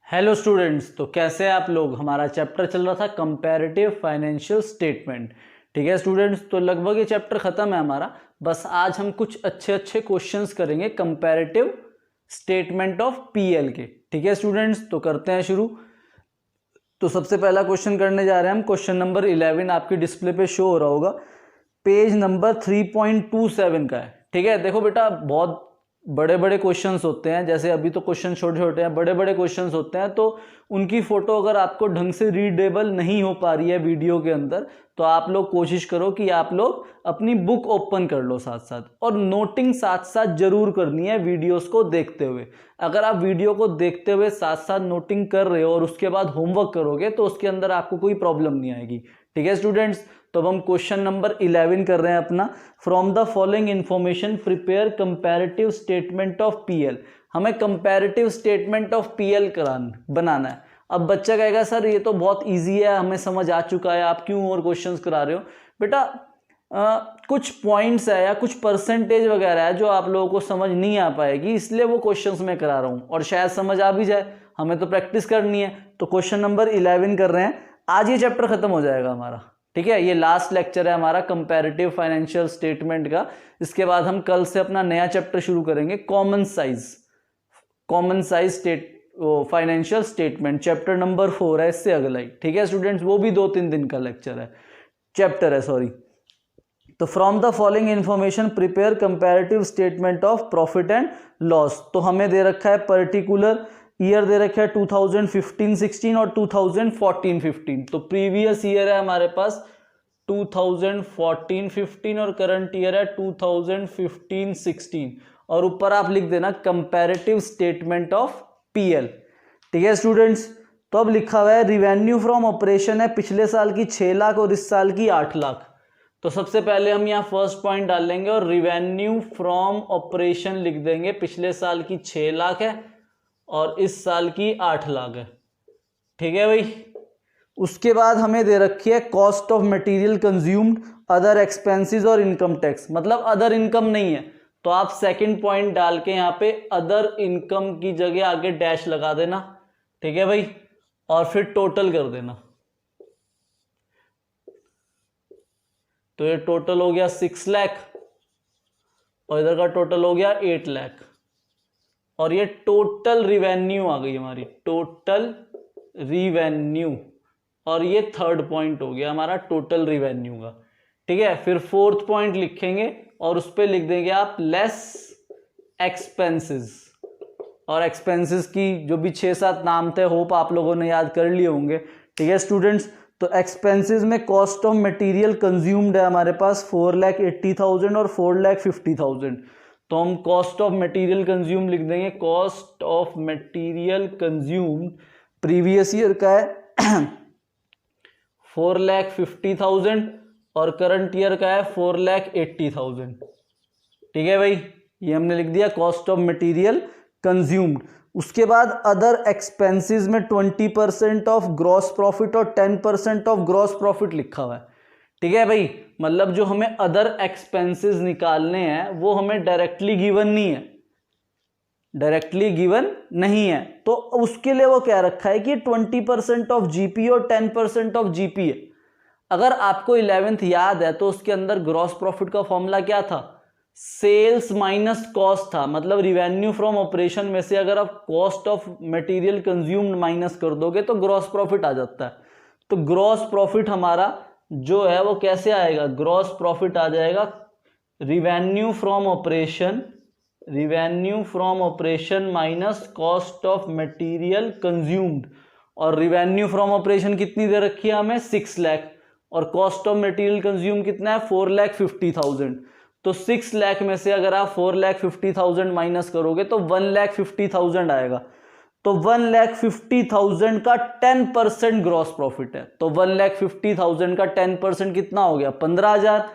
Hello students, तो कैसे हैं आप लोग। हमारा चैप्टर चल रहा था कंपैरेटिव फाइनेंशियल स्टेटमेंट। ठीक है स्टूडेंट्स, तो लगभग ये चैप्टर खत्म है हमारा। बस आज हम कुछ अच्छे क्वेश्चंस करेंगे कंपैरेटिव स्टेटमेंट ऑफ पीएल के। ठीक है स्टूडेंट्स, तो करते हैं शुरू। तो सबसे पहला क्वेश्चन करने जा रहे हैं हम। क्वेश्चन नंबर 11 आपकी डिस्प्ले पे शो हो रहा होगा, पेज नंबर 3.27 का है। ठीक है, देखो बेटा, बहुत बड़े बड़े क्वेश्चंस होते हैं, जैसे अभी तो क्वेश्चन छोटे छोटे हैं, बड़े बड़े क्वेश्चंस होते हैं, तो उनकी फोटो अगर आपको ढंग से रीडेबल नहीं हो पा रही है वीडियो के अंदर, तो आप लोग कोशिश करो कि आप लोग अपनी बुक ओपन कर लो साथ साथ, और नोटिंग साथ साथ जरूर करनी है वीडियोस को देखते हुए। अगर आप वीडियो को देखते हुए साथ साथ नोटिंग कर रहे हो और उसके बाद होमवर्क करोगे तो उसके अंदर आपको कोई प्रॉब्लम नहीं आएगी। ठीक है स्टूडेंट्स, तो अब हम क्वेश्चन नंबर 11 कर रहे हैं अपना। From the following information prepare comparative statement of PL. हमें कंपैरेटिव स्टेटमेंट ऑफ पीएल बनाना है। अब बच्चा कहेगा सर ये तो बहुत इजी है, हमें समझ आ चुका है, आप क्यों और क्वेश्चंस करा रहे हो। बेटा कुछ पॉइंट्स है या कुछ परसेंटेज वगैरह है जो आप लोगों को समझ नहीं आ पाएगी, इसलिए वो क्वेश्चंस मैं करा रहा हूँ, और शायद समझ आ भी जाए, हमें तो प्रैक्टिस करनी है। तो क्वेश्चन नंबर 11 कर रहे हैं। आज ये चैप्टर खत्म हो जाएगा हमारा। ठीक है, ये लास्ट लेक्चर है हमारा कंपैरेटिव फाइनेंशियल स्टेटमेंट का। इसके बाद हम कल से अपना नया चैप्टर शुरू करेंगे, common size financial statement, chapter number 4 है, इससे अगला ही। ठीक है स्टूडेंट्स, वो भी 2-3 दिन का चैप्टर है सॉरी। तो from the following information prepare comparative statement of profit and loss. तो हमें दे रखा है पर्टिकुलर ईयर, दे रखा है 2015-16 और 2014-15। तो प्रीवियस ईयर है हमारे पास 2014-15 और करंट ईयर है 2015-16, और ऊपर आप लिख देना कंपैरेटिव स्टेटमेंट ऑफ पीएल। ठीक है स्टूडेंट्स, तो अब लिखा हुआ है रिवेन्यू फ्रॉम ऑपरेशन है पिछले साल की 6 लाख और इस साल की 8 लाख। तो सबसे पहले हम यहाँ फर्स्ट पॉइंट डाल लेंगे और रिवेन्यू फ्रॉम ऑपरेशन लिख देंगे। पिछले साल की 6 लाख है और इस साल की 8 लाख है। ठीक है भाई। उसके बाद हमें दे रखी है cost of material consumed, other expenses और इनकम टैक्स, मतलब अदर इनकम नहीं है, तो आप सेकंड पॉइंट डाल के यहाँ पे अदर इनकम की जगह आगे डैश लगा देना। ठीक है भाई, और फिर टोटल कर देना। तो ये टोटल हो गया 6 लाख और इधर का टोटल हो गया 8 लाख, और ये टोटल रिवेन्यू आ गई हमारी, टोटल रिवेन्यू, और ये थर्ड पॉइंट हो गया हमारा टोटल रिवेन्यू का। ठीक है, फिर फोर्थ पॉइंट लिखेंगे और उस पर लिख देंगे आप लेस एक्सपेंसेस, और एक्सपेंसेस की जो भी 6-7 नाम थे, होप आप लोगों ने याद कर लिए होंगे। ठीक है स्टूडेंट्स, तो एक्सपेंसेस में कॉस्ट ऑफ मटेरियल कंज्यूम्ड है हमारे पास 4,80,000 और 4,50,000। तो हम कॉस्ट ऑफ मटेरियल कंज्यूम लिख देंगे, cost of material consumed previous year का है 4,50,000 और करंट ईयर का है 4,80,000। ठीक है भाई, ये हमने लिख दिया कॉस्ट ऑफ मटेरियल कंज्यूम्ड। उसके बाद अदर एक्सपेंसेस में 20% ऑफ ग्रॉस प्रॉफिट और 10% ऑफ ग्रॉस प्रॉफिट लिखा हुआ है। ठीक है भाई, मतलब जो हमें अदर एक्सपेंसेस निकालने हैं वो हमें डायरेक्टली गिवन नहीं है, तो उसके लिए वो क्या रखा है कि 20% ऑफ जीपी और 10% ऑफ जीपी है। अगर आपको 11th याद है तो उसके अंदर ग्रॉस प्रॉफिट का फॉर्मूला क्या था, सेल्स माइनस कॉस्ट था। मतलब रिवेन्यू फ्रॉम ऑपरेशन में से अगर आप cost of material consumed minus कर दोगे तो ग्रॉस प्रॉफिट आ जाता है। तो ग्रॉस प्रॉफिट हमारा जो है वो कैसे आएगा, ग्रॉस प्रॉफिट आ जाएगा revenue from operation minus cost of material consumed, और रिवेन्यू फ्रॉम ऑपरेशन कितनी दे रखी है हमें 6 लाख, और कॉस्ट ऑफ मटेरियल कंज्यूम कितना है 4,50,000। तो 6 लाख में से अगर आप 4,50,000 माइनस करोगे तो 1,50,000 आएगा। तो 1,50,000 का 10% ग्रॉस प्रॉफिट है, तो 1,50,000 का 10% कितना हो गया 15,000।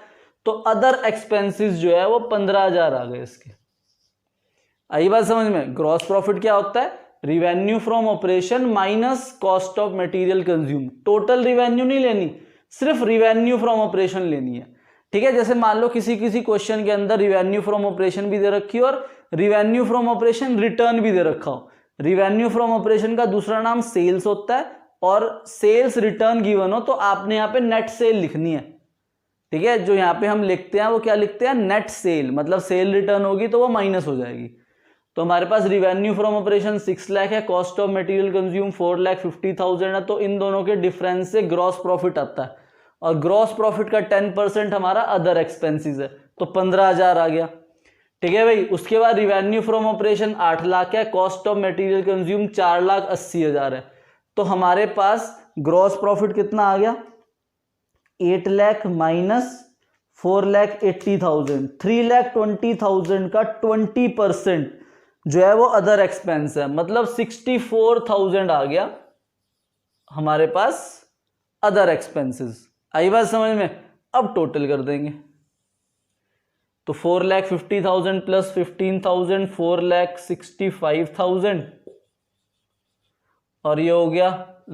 तो अदर एक्सपेंसेस जो है वो 15,000 आ गए इसके। आई बात समझ में। ग्रॉस प्रॉफिट क्या होता है, revenue from operation minus cost of material consume. Total revenue नहीं लेनी, सिर्फ रिवेन्यू फ्रॉम ऑपरेशन लेनी है। ठीक है, जैसे मान लो किसी क्वेश्चन के अंदर रिवेन्यू फ्रॉम ऑपरेशन भी दे रखी हो और रिवेन्यू फ्रॉम ऑपरेशन रिटर्न भी दे रखा हो, रिवेन्यू फ्रॉम ऑपरेशन का दूसरा नाम सेल्स होता है, और सेल्स रिटर्न गिवन हो तो आपने यहाँ पे नेट सेल लिखनी है, ठीक है। जो यहाँ पे हम लिखते हैं वो क्या लिखते हैं, नेट सेल, मतलब सेल रिटर्न होगी तो वो माइनस हो जाएगी। तो हमारे पास रिवेन्यू फ्रॉम ऑपरेशन 6 लाख है, कॉस्ट ऑफ मटेरियल कंज्यूम 4,50,000 है, तो इन दोनों के डिफरेंस से ग्रॉस प्रॉफिट आता है, और ग्रॉस प्रॉफिट का 10% हमारा अदर एक्सपेंसेस है, तो 15,000 आ गया, ठीक है भाई। उसके बाद रिवेन्यू फ्रॉम ऑपरेशन 8 लाख है, कॉस्ट ऑफ मटेरियल कंज्यूम 4,80,000 है, तो हमारे पास ग्रॉस प्रॉफिट कितना आ गया, 8 लाख माइनस 4,80,000, 3,20,000 का 20% जो है वो अदर एक्सपेंस है, मतलब 64,000 आ गया हमारे पास अदर एक्सपेंसेस। आई बात समझ में। अब टोटल कर देंगे, तो 4,50,000 प्लस 15,000 4,65,000, और ये हो गया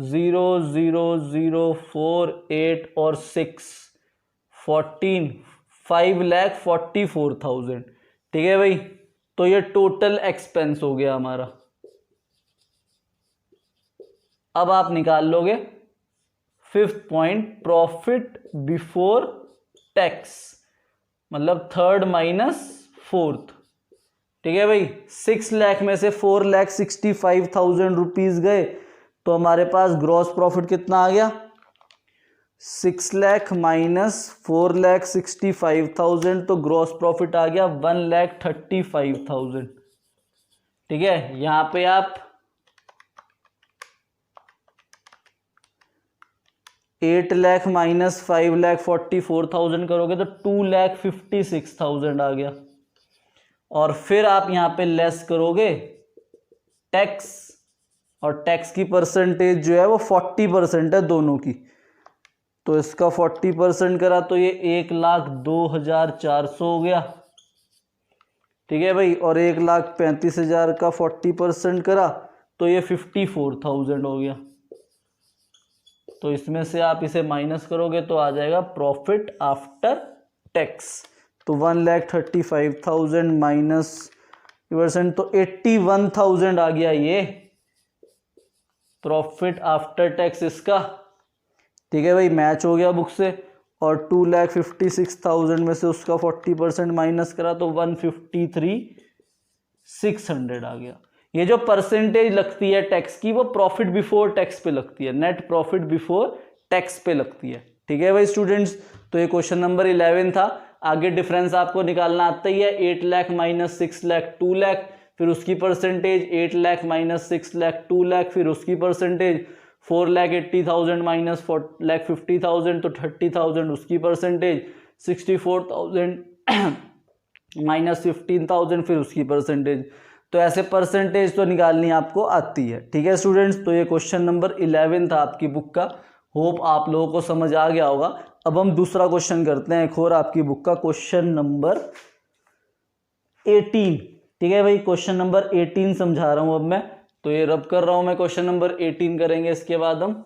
0 0 0 4 8 और 6 14 5,44,000, ठीक है भाई। तो ये टोटल एक्सपेंस हो गया हमारा। अब आप निकाल लोगे 5th point, profit before tax, मतलब 3rd माइनस 4th, ठीक है भाई। 6 लाख में से 4,65,000 रुपीज गए, तो हमारे पास ग्रॉस प्रॉफिट कितना आ गया, 6 लाख माइनस 4,65,000, तो ग्रॉस प्रॉफिट आ गया 1,35,000, ठीक है। यहां पे आप 8 लाख माइनस 5,44,000 करोगे तो 2,56,000 आ गया, और फिर आप यहां पे लेस करोगे टैक्स, और टैक्स की परसेंटेज जो है वो 40% है दोनों की, तो इसका 40% करा तो ये 1,02,400 हो गया, ठीक है भाई। और 1,35,000 का 40% करा तो ये 54,000 हो गया। तो इसमें से आप इसे माइनस करोगे तो आ जाएगा प्रॉफिट आफ्टर टैक्स, तो 1,35,000 माइनस परसेंट, तो 81,000 आ गया ये प्रॉफिट आफ्टर टैक्स इसका, ठीक है भाई। मैच हो गया बुक से, और 2,56,000 में से उसका 40% माइनस करा तो 153,600 आ गया। ये जो परसेंटेज लगती है टैक्स की वो प्रॉफिट बिफोर टैक्स पे लगती है, नेट प्रॉफिट बिफोर टैक्स पे लगती है, ठीक है भाई स्टूडेंट्स। तो ये क्वेश्चन नंबर 11 था। आगे डिफरेंस आपको निकालना आता ही है, 8 लाख माइनस 6 लाख 2 लाख, फिर उसकी परसेंटेज 8 लाख माइनस 6 लाख 2 लाख, फिर उसकी परसेंटेज 4,80,000 माइनस 4,50,000 तो 30,000 उसकी परसेंटेज, 64,000 माइनस 15,000 फिर उसकी परसेंटेज। तो ऐसे परसेंटेज तो निकालनी आपको आती है, ठीक है स्टूडेंट्स। तो ये क्वेश्चन नंबर 11 था आपकी बुक का। होप आप लोगों को समझ आ गया होगा। अब हम दूसरा क्वेश्चन करते हैं, एक और आपकी बुक का क्वेश्चन नंबर 18, ठीक है भाई। क्वेश्चन नंबर 18 समझा रहा हूं अब मैं, तो ये रब कर रहा हूं मैं। क्वेश्चन नंबर 18 करेंगे, इसके बाद हम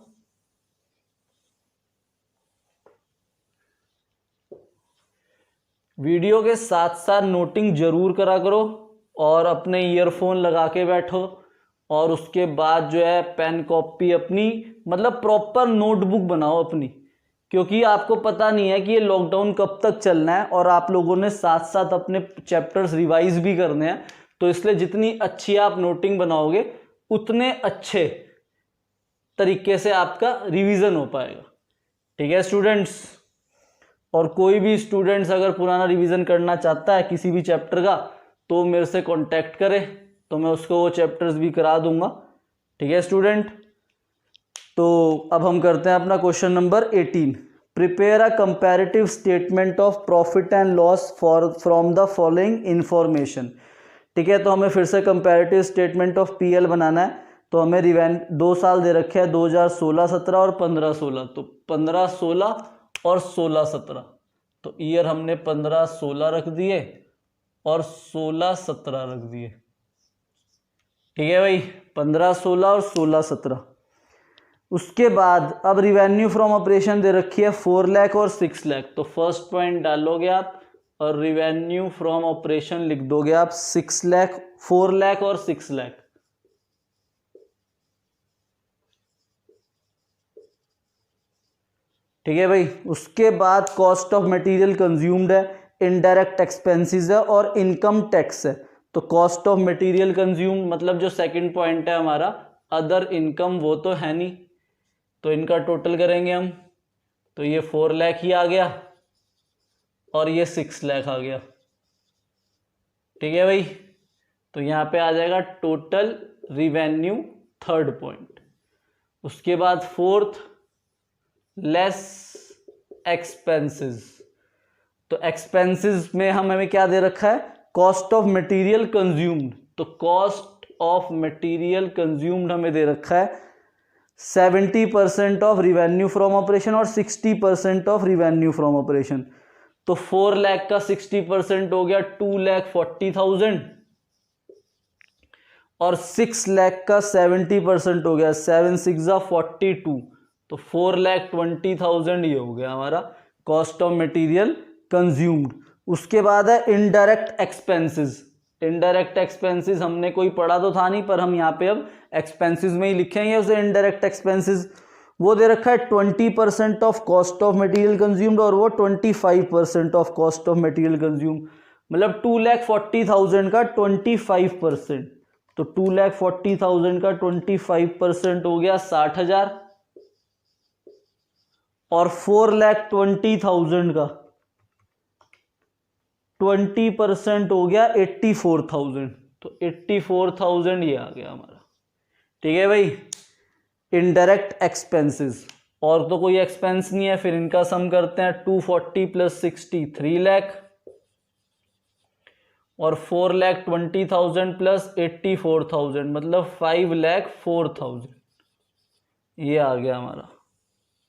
वीडियो के साथ साथ नोटिंग जरूर करा करो, और अपने ईयरफोन लगा के बैठो, और उसके बाद जो है पेन कॉपी अपनी, मतलब प्रॉपर नोटबुक बनाओ अपनी, क्योंकि आपको पता नहीं है कि ये लॉकडाउन कब तक चलना है, और आप लोगों ने साथ साथ अपने चैप्टर्स रिवाइज भी करने हैं। तो इसलिए जितनी अच्छी आप नोटिंग बनाओगे उतने अच्छे तरीके से आपका रिवीजन हो पाएगा, ठीक है स्टूडेंट्स। और कोई भी स्टूडेंट्स अगर पुराना रिवीजन करना चाहता है किसी भी चैप्टर का, तो मेरे से कांटेक्ट करे, तो मैं उसको वो चैप्टर्स भी करा दूंगा, ठीक है स्टूडेंट। तो अब हम करते हैं अपना question number 18। Prepare a comparative statement of profit and loss from the following information, ठीक है। तो हमें फिर से कंपैरेटिव स्टेटमेंट ऑफ पीएल बनाना है। तो हमें 2 साल दे रखे हैं, 2016-17 और 15-16, तो 15-16 और 16-17, तो ईयर हमने 15-16 रख दिए और 16-17 रख दिए, ठीक है भाई। 15-16 और 16-17। उसके बाद अब रिवेन्यू फ्रॉम ऑपरेशन दे रखी है 4 लाख और 6 लाख, तो फर्स्ट पॉइंट डालोगे आप और रिवेन्यू फ्रॉम ऑपरेशन लिख दोगे आप 6 लाख, 4 लाख और 6 लाख, ठीक है भाई। उसके बाद कॉस्ट ऑफ मटेरियल कंज्यूम्ड है, इनडायरेक्ट एक्सपेंसेस है और इनकम टैक्स है। तो कॉस्ट ऑफ मटेरियल कंज्यूम्ड मतलब जो सेकंड पॉइंट है हमारा अदर इनकम, वो तो है नहीं, तो इनका टोटल करेंगे हम, तो ये 4 लाख ही आ गया और ये 6 लाख आ गया। ठीक है भाई, तो यहाँ पे आ जाएगा टोटल रिवेन्यू, थर्ड पॉइंट। उसके बाद फोर्थ, लेस एक्सपेंसेस। तो एक्सपेंसेस में हमें क्या दे रखा है, कॉस्ट ऑफ मटेरियल कंज्यूम्ड। तो कॉस्ट ऑफ मटेरियल कंज्यूम्ड हमें दे रखा है 70% ऑफ रिवेन्यू फ्रॉम ऑपरेशन और 60% ऑफ रिवेन्यू फ्रॉम ऑपरेशन। तो 4 लाख का 60% हो गया 2,40,000 और 6 लाख का 70% हो गया 7 6 42, तो 4,20,000 ये हो गया हमारा कॉस्ट ऑफ मटेरियल कंज्यूम्ड। उसके बाद है इनडायरेक्ट एक्सपेंसेस। इनडायरेक्ट एक्सपेंसेस हमने कोई पढ़ा तो था नहीं, पर हम यहाँ पे अब एक्सपेंसेस में ही लिखेंगे उसे। इनडायरेक्ट एक्सपेंसेस वो दे रखा है 20% of cost of material consumed और वो 25% of cost of material consumed, मतलब 2,40,000 का 25%। तो 2,40,000 का 25% हो गया 60,000 और 4,20,000 का 20% हो गया 84,000। तो 84,000 ये आ गया हमारा। ठीक है भाई, इनडायरेक्ट एक्सपेंसेस। और तो कोई एक्सपेंस नहीं है, फिर इनका सम करते हैं। 240 प्लस 60 3 लाख और 4,20,000 प्लस 84,000 मतलब 5,04,000 ये आ गया हमारा।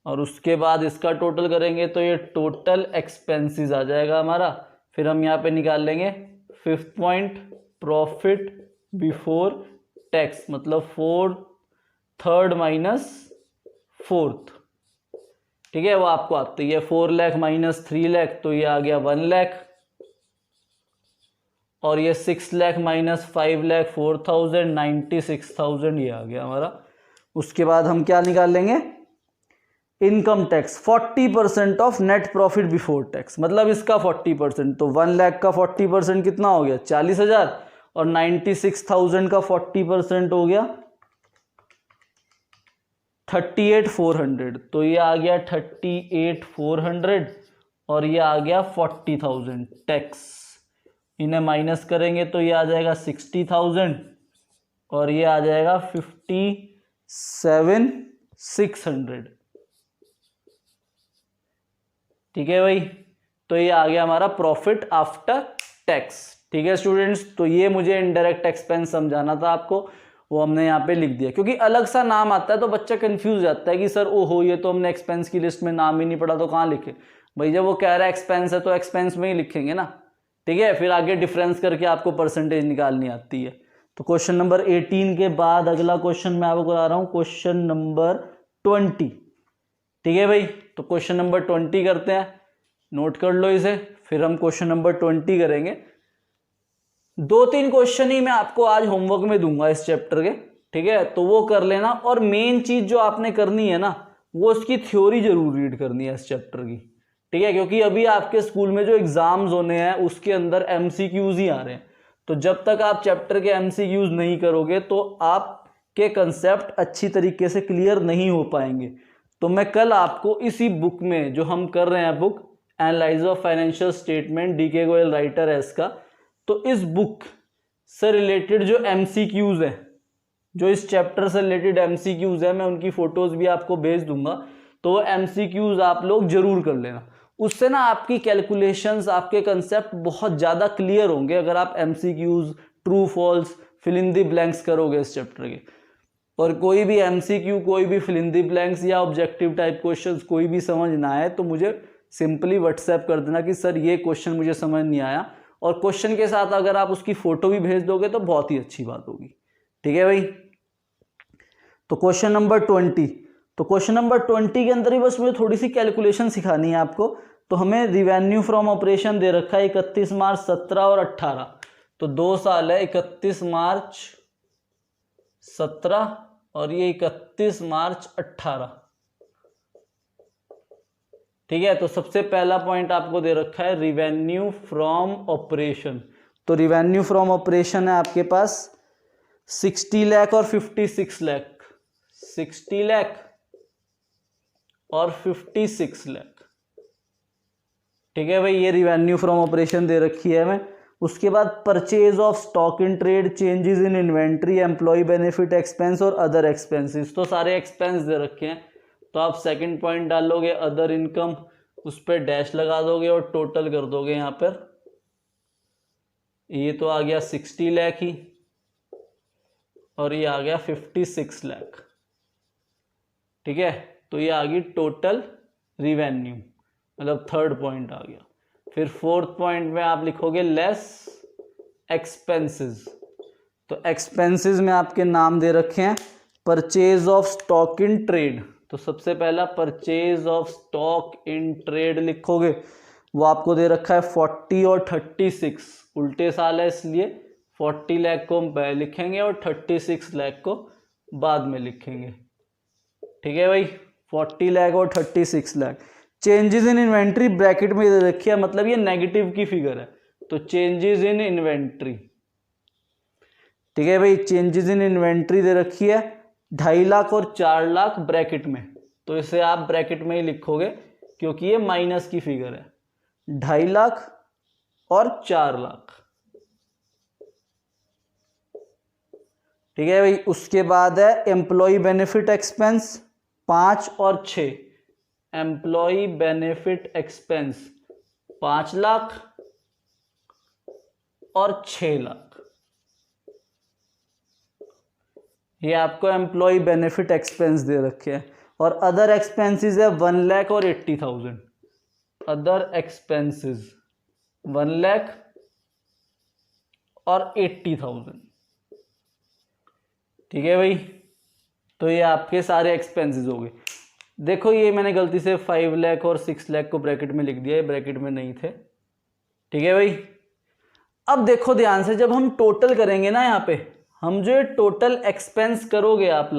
और उसके बाद इसका टोटल करेंगे तो ये टोटल एक्सपेंसेस आ जाएगा हमारा। फिर हम यहाँ पे निकाल लेंगे fifth point, profit before tax, मतलब थर्ड माइनस फोर्थ। ठीक है, वो आपको आती है। 4 लाख माइनस 3 लाख तो ये आ गया 1 लाख और ये 6 लाख माइनस 5,04,000 96,000 ये आ गया हमारा। उसके बाद हम क्या निकाल लेंगे, income tax 40% of net profit before tax, मतलब इसका 40%। तो 1 लाख का 40% कितना हो गया 40,000 और 96,000 का 40% हो गया 38,400। तो ये आ गया 38,400 और ये आ गया 40,000 टैक्स। इन्हें माइनस करेंगे तो ये आ जाएगा 60,000 और ये आ जाएगा 57,600। ठीक है भाई, तो ये आ गया हमारा प्रॉफिट आफ्टर टैक्स। ठीक है स्टूडेंट्स, तो ये मुझे इनडायरेक्ट एक्सपेंस समझाना था आपको, वो हमने यहाँ पे लिख दिया। क्योंकि अलग सा नाम आता है तो बच्चा कंफ्यूज जाता है कि सर ओहो ये तो हमने एक्सपेंस की लिस्ट में नाम ही नहीं पढ़ा, तो कहाँ लिखे। भाई जब वो कह रहा है एक्सपेंस है तो एक्सपेंस में ही लिखेंगे ना। ठीक है, फिर आगे डिफरेंस करके आपको परसेंटेज निकालनी आती है। तो क्वेश्चन नंबर 18 के बाद अगला क्वेश्चन मैं आपको करा रहा हूँ, क्वेश्चन नंबर 20। ठीक है भाई, तो क्वेश्चन नंबर 20 करते हैं, नोट कर लो इसे, फिर हम क्वेश्चन नंबर 20 करेंगे। 2-3 क्वेश्चन ही मैं आपको आज होमवर्क में दूंगा इस चैप्टर के। ठीक है, तो वो कर लेना। और मेन चीज जो आपने करनी है ना, वो इसकी थ्योरी जरूर रीड करनी है इस चैप्टर की। ठीक है, क्योंकि अभी आपके स्कूल में जो एग्जाम्स होने हैं उसके अंदर एमसीक्यूज ही आ रहे हैं। तो जब तक आप चैप्टर के एमसीक्यूज नहीं करोगे तो आपके कंसेप्ट अच्छी तरीके से क्लियर नहीं हो पाएंगे। तो मैं कल आपको इसी बुक में जो हम कर रहे हैं, book analyse of financial statement, DK Goyal writer है इसका, तो इस बुक से रिलेटेड जो एमसीक्यूज है, जो इस चैप्टर से रिलेटेड एमसीक्यूज है, मैं उनकी फोटोज भी आपको भेज दूंगा। तो वो एमसीक्यूज आप लोग जरूर कर लेना। उससे ना आपकी कैलकुलेशंस, आपके कंसेप्ट बहुत ज़्यादा क्लियर होंगे अगर आप MCQs, true false, fill in the blanks करोगे इस चैप्टर के। और कोई भी एमसीक्यू, कोई भी फिल इन द ब्लैंक्स या ऑब्जेक्टिव टाइप क्वेश्चंस कोई भी समझ ना आए तो मुझे सिंपली व्हाट्सएप कर देना कि सर ये क्वेश्चन मुझे समझ नहीं आया, और क्वेश्चन के साथ अगर आप उसकी फोटो भी भेज दोगे तो बहुत ही अच्छी बात होगी। ठीक है भाई, तो क्वेश्चन नंबर 20। तो क्वेश्चन नंबर 20 के अंदर ही बस मुझे थोड़ी सी कैलकुलेशन सिखानी है आपको। तो हमें रिवेन्यू फ्रॉम ऑपरेशन दे रखा है 31 मार्च 17 और 18। तो 2 साल है, 31 मार्च 17 और ये 31 मार्च 18। ठीक है, तो सबसे पहला पॉइंट आपको दे रखा है रिवेन्यू फ्रॉम ऑपरेशन। तो रिवेन्यू फ्रॉम ऑपरेशन है आपके पास 60 लाख और 56 लाख, 60 लाख और 56 लाख। ठीक है भाई, ये रिवेन्यू फ्रॉम ऑपरेशन दे रखी है हमें। उसके बाद purchase of stock in trade, changes in inventory, employ benefit expense और अदर एक्सपेंसेस, तो सारे एक्सपेंस दे रखे हैं। तो आप सेकंड पॉइंट डालोगे अदर इनकम, उस पर डैश लगा दोगे और टोटल कर दोगे यहाँ पर। ये तो आ गया 60 लाख ही और ये आ गया 56 लाख। ठीक है, तो ये आ गई टोटल रिवेन्यू, मतलब थर्ड पॉइंट आ गया। फिर फोर्थ पॉइंट में आप लिखोगे लेस एक्सपेंसेस। तो एक्सपेंसेस में आपके नाम दे रखे हैं purchase of stock in trade. तो सबसे पहला purchase of stock in trade लिखोगे, वो आपको दे रखा है 40 और 36, उल्टे साल है इसलिए 40 लाख को हम पहले लिखेंगे और 36 लाख को बाद में लिखेंगे। ठीक है भाई, 40 लाख और 36 lakh. Changes in inventory bracket में दे रखी है, मतलब ये नेगेटिव की फिगर है, तो चेंजेस इन इन्वेंट्री। ठीक है भाई, चेंजेस इन इन्वेंट्री दे रखी है 2.5 लाख और 4 लाख ब्रैकेट में, तो इसे आप ब्रैकेट में ही लिखोगे क्योंकि ये माइनस की फिगर है। 2.5 लाख और 4 लाख। ठीक है भाई, उसके बाद है एम्प्लॉय बेनिफिट एक्सपेंस 5 और 6। एम्प्लॉय बेनिफिट एक्सपेंस 5 लाख और 6 लाख। ये आपको एम्प्लॉय बेनिफिट एक्सपेंस दे रखे हैं। और अदर एक्सपेंसेस है 1 लाख और 80,000। अदर एक्सपेंसेस 1 लाख और 80,000। ठीक है भाई, तो ये आपके सारे एक्सपेंसेस हो गए। देखो ये मैंने गलती से 5 लाख और 6 लाख को ब्रैकेट में लिख दिया, ये ब्रैकेट में नहीं थे। ठीक है भाई, अब देखो ध्यान से, जब हम टोटल करेंगे ना, यहाँ पे हम जो टोटल एक्सपेंस करोगे आप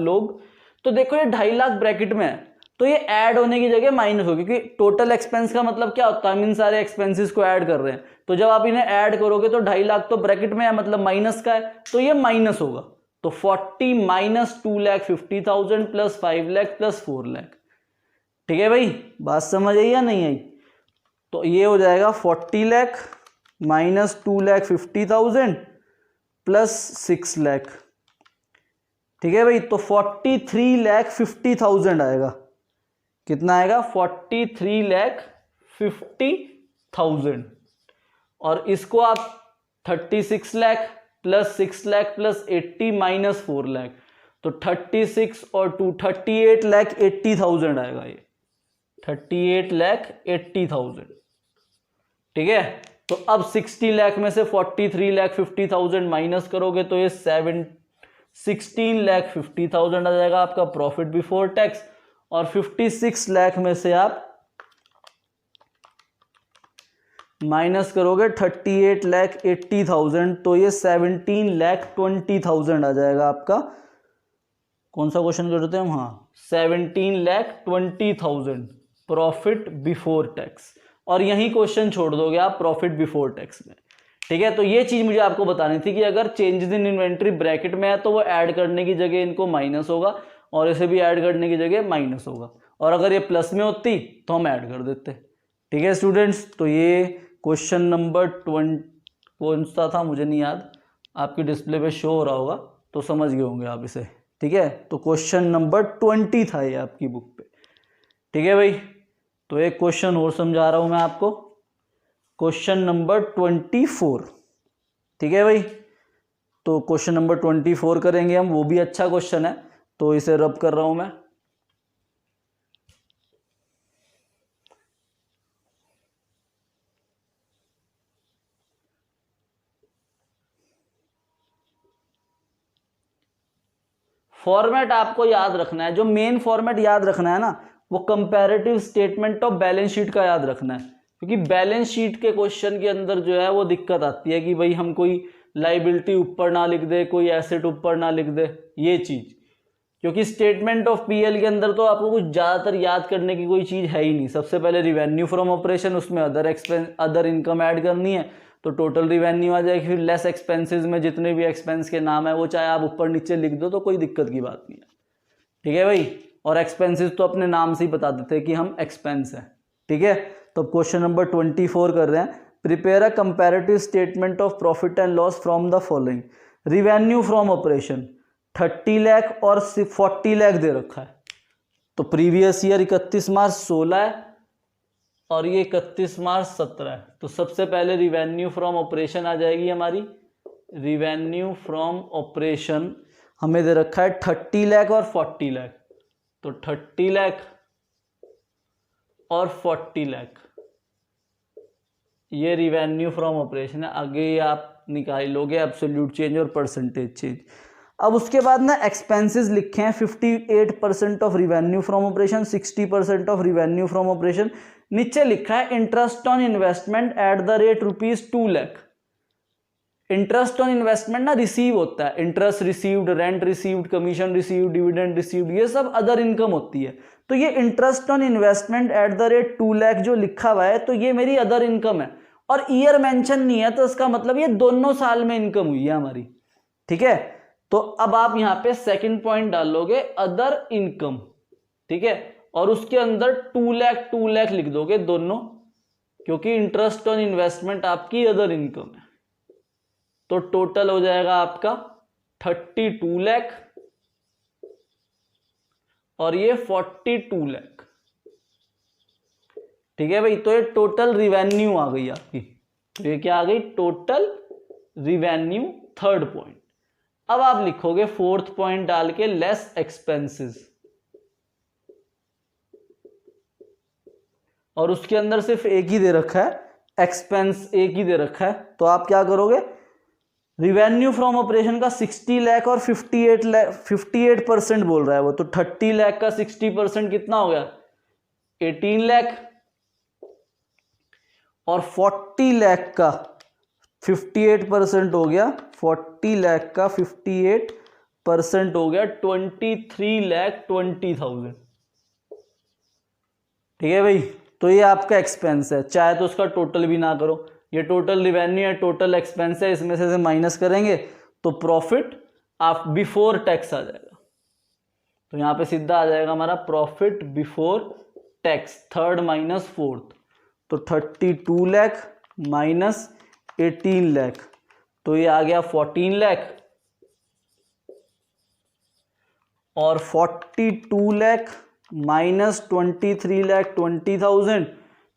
लोग, तो देखो ये 2.5 लाख ब्रैकेट में है, तो ये ऐड होने की जगह माइनस होगी, क्योंकि टोटल एक्सपेंस का मतलब क्या होता है, हम इन सारे एक्सपेंसेस को ऐड कर रहे हैं। तो जब आप इन्हें ऐड करोगे तो 2.5 लाख तो ब्रैकेट में है, मतलब माइनस का है, तो ये माइनस होगा। तो 40 minus 2,50,000 plus 5 lakh plus 4 lakh. ठीक है भाई, बात समझ आई या नहीं आई? तो ये हो जाएगा 40 लाख माइनस 2,50,000 प्लस 6 लाख। ठीक है भाई, तो 43,50,000 आएगा। कितना आएगा? 43,50,000। और इसको आप 36 lakh plus 6 lakh plus 80 minus 4 lakh, तो 36 और 2 38,80,000 आएगा। ये 38,80,000। ठीक है, तो अब 60 लाख में से 43,50,000 माइनस करोगे तो ये 16,50,000 आ जाएगा आपका प्रॉफिट बिफोर टैक्स। और 56 लाख में से आप माइनस करोगे 38,80,000, तो ये 17,20,000 आ जाएगा आपका। कौन सा क्वेश्चन करते हैं हम? हाँ, 17,20,000 प्रॉफिट बिफोर टैक्स। और यही क्वेश्चन छोड़ दोगे आप प्रॉफिट बिफोर टैक्स में। ठीक है, तो ये चीज मुझे आपको बतानी थी कि अगर चेंजेस इन इन्वेंट्री ब्रैकेट में है तो वो ऐड करने की जगह इनको माइनस होगा, और इसे भी ऐड करने की जगह माइनस होगा, और अगर ये प्लस में होती तो हम ऐड कर देते। ठीक है स्टूडेंट्स, तो ये क्वेश्चन नंबर 20 कौन सा था मुझे नहीं याद, आपकी डिस्प्ले पे शो हो रहा होगा तो समझ गए होंगे आप इसे। ठीक है, तो क्वेश्चन नंबर 20 था ये आपकी बुक पे। ठीक है भाई, तो एक क्वेश्चन और समझा रहा हूं मैं आपको, क्वेश्चन नंबर 24। ठीक है भाई, तो क्वेश्चन नंबर 24 करेंगे हम, वो भी अच्छा क्वेश्चन है, तो इसे रब कर रहा हूं मैं। फॉर्मेट आपको याद रखना है, जो मेन फॉर्मेट याद रखना है ना, वो comparative statement of balance sheet का याद रखना है। क्योंकि बैलेंस शीट के क्वेश्चन के अंदर जो है वो दिक्कत आती है कि भाई हम कोई लाइबिलिटी ऊपर ना लिख दे, कोई एसेट ऊपर ना लिख दे, ये चीज। क्योंकि स्टेटमेंट ऑफ पीएल के अंदर तो आपको कुछ ज़्यादातर याद करने की कोई चीज़ है ही नहीं। सबसे पहले रिवेन्यू फ्रॉम ऑपरेशन, उसमें अदर इनकम ऐड करनी है तो टोटल रिवेन्यू आ जाएगी। फिर लेस एक्सपेंसेस में जितने भी एक्सपेंस के नाम है वो चाहे आप ऊपर नीचे लिख दो तो कोई दिक्कत की बात नहीं है, ठीक है भाई। और एक्सपेंसेस तो अपने नाम से ही बता देते हैं कि हम एक्सपेंस है, ठीक है। तो क्वेश्चन नंबर 24 कर रहे हैं, prepare a comparative statement of profit and loss from the following. Revenue from operation 30 lakh और 40 लाख दे रखा है, तो प्रीवियस ईयर 31 मार्च 16 है और ये 31 मार्च 17 है। तो सबसे पहले रिवेन्यू फ्रॉम ऑपरेशन आ जाएगी हमारी। रिवेन्यू फ्रॉम ऑपरेशन हमें दे रखा है 30 लाख और 40 लाख, तो 30 लाख और 40 लाख ये रिवेन्यू फ्रॉम ऑपरेशन है। आगे आप निकाल लोगे एब्सोल्यूट चेंज और परसेंटेज चेंज। अब उसके बाद ना एक्सपेंसेस लिखे हैं 58% of revenue from operation, 60% of revenue from operation. नीचे लिखा है interest on investment at the rate ₹2 lakh. Interest on investment ना रिसीव होता है, interest received, rent received, commission received, dividend received, ये सब अदर इनकम होती है। तो ये interest on investment at the rate 2 lakh जो लिखा हुआ है तो ये मेरी अदर इनकम है और ईयर मेंशन नहीं है, तो इसका मतलब ये दोनों साल में इनकम हुई है हमारी, ठीक है। तो अब आप यहाँ पे सेकंड पॉइंट डालोगे अदर इनकम, ठीक है, और उसके अंदर 2 लाख लिख दोगे दोनों, क्योंकि इंटरेस्ट ऑन इन्वेस्टमेंट आपकी अदर इनकम है। तो टोटल हो जाएगा आपका 32 लाख और ये 42 लाख, ठीक है भाई। तो ये टोटल रिवेन्यू आ गई आपकी, तो ये क्या आ गई, टोटल रिवेन्यू, थर्ड पॉइंट। अब आप लिखोगे फोर्थ पॉइंट डाल के लेस एक्सपेंसेस, और उसके अंदर सिर्फ एक ही दे रखा है, एक्सपेंस एक ही दे रखा है। तो आप क्या करोगे, रिवेन्यू फ्रॉम ऑपरेशन का 60 लाख और 58% बोल रहा है वो, तो 30 लाख का 60% कितना हो गया, 18 लाख, और 40 लाख का 58% हो गया, 40 लाख का 58% हो गया 23,20,000, ठीक है भाई। तो ये आपका एक्सपेंस है, चाहे तो उसका टोटल भी ना करो, ये टोटल रिवेन्यू है, टोटल एक्सपेंस है, इसमें से माइनस करेंगे तो प्रॉफिट आप बिफोर टैक्स आ जाएगा। तो यहां पे सीधा आ जाएगा हमारा profit before tax, third minus fourth, तो 32 लाख माइनस 18 लाख, तो ये आ गया 14 लाख, और 42 लाख माइनस 23,20,000,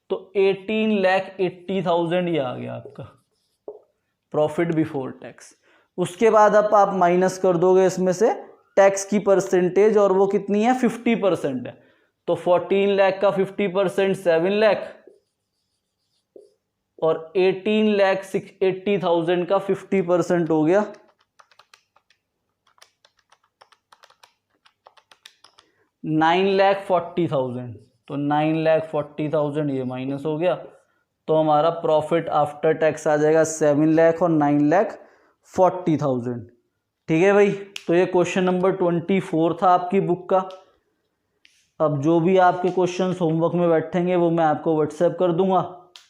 तो 18,80,000 ये आ गया आपका प्रॉफिट बिफोर टैक्स। उसके बाद अब आप माइनस कर दोगे इसमें से टैक्स की परसेंटेज, और वो कितनी है, 50% है। तो 14 लाख का 50% 7 लाख, और 18,80,000 का 50% हो गया 9,40,000, तो 9,40,000 ये माइनस हो गया। तो हमारा प्रॉफिट आफ्टर टैक्स आ जाएगा 7 लाख और 9,40,000, ठीक है भाई। तो ये क्वेश्चन नंबर 24 था आपकी बुक का। अब जो भी आपके क्वेश्चंस होमवर्क में बैठेंगे वो मैं आपको व्हाट्सएप कर दूंगा,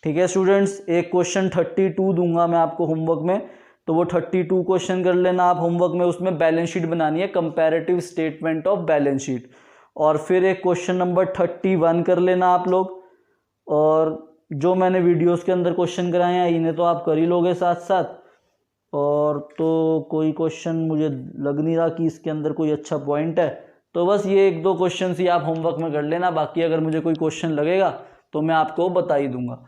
ठीक है स्टूडेंट्स। एक क्वेश्चन 32 दूंगा मैं आपको होमवर्क में, तो वो 32 क्वेश्चन कर लेना आप होमवर्क में। उसमें बैलेंस शीट बनानी है, comparative statement of balance sheet. और फिर एक क्वेश्चन नंबर 31 कर लेना आप लोग, और जो मैंने वीडियोस के अंदर क्वेश्चन कराए हैं इन्हें तो आप कर ही लोगे साथ साथ। और तो कोई क्वेश्चन मुझे लग नहीं रहा कि इसके अंदर कोई अच्छा पॉइंट है, तो बस ये 1-2 क्वेश्चन ही आप होमवर्क में कर लेना। बाकी अगर मुझे कोई क्वेश्चन लगेगा तो मैं आपको बता ही दूंगा।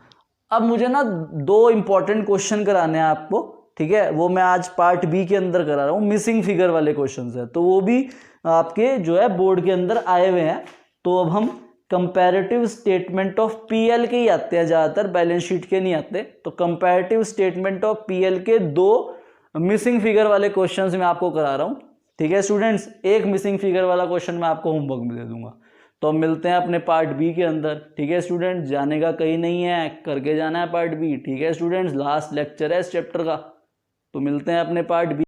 अब मुझे ना 2 इंपॉर्टेंट क्वेश्चन कराने हैं आपको, ठीक है, वो मैं आज पार्ट बी के अंदर करा रहा हूँ, मिसिंग फिगर वाले क्वेश्चन है, तो वो भी आपके जो है बोर्ड के अंदर आए हुए हैं। तो अब हम कंपैरेटिव स्टेटमेंट ऑफ पीएल के ही आते हैं ज़्यादातर, बैलेंस शीट के नहीं आते। तो कंपैरेटिव स्टेटमेंट ऑफ पीएल के 2 मिसिंग फिगर वाले क्वेश्चंस मैं आपको करा रहा हूँ, ठीक है स्टूडेंट्स। एक मिसिंग फिगर वाला क्वेश्चन मैं आपको होमवर्क में दे दूंगा। तो मिलते हैं अपने पार्ट बी के अंदर, ठीक है स्टूडेंट्स। जाने का कहीं नहीं है, करके जाना है पार्ट बी, ठीक है स्टूडेंट्स। लास्ट लेक्चर है इस चैप्टर का, तो मिलते हैं अपने पार्ट बी।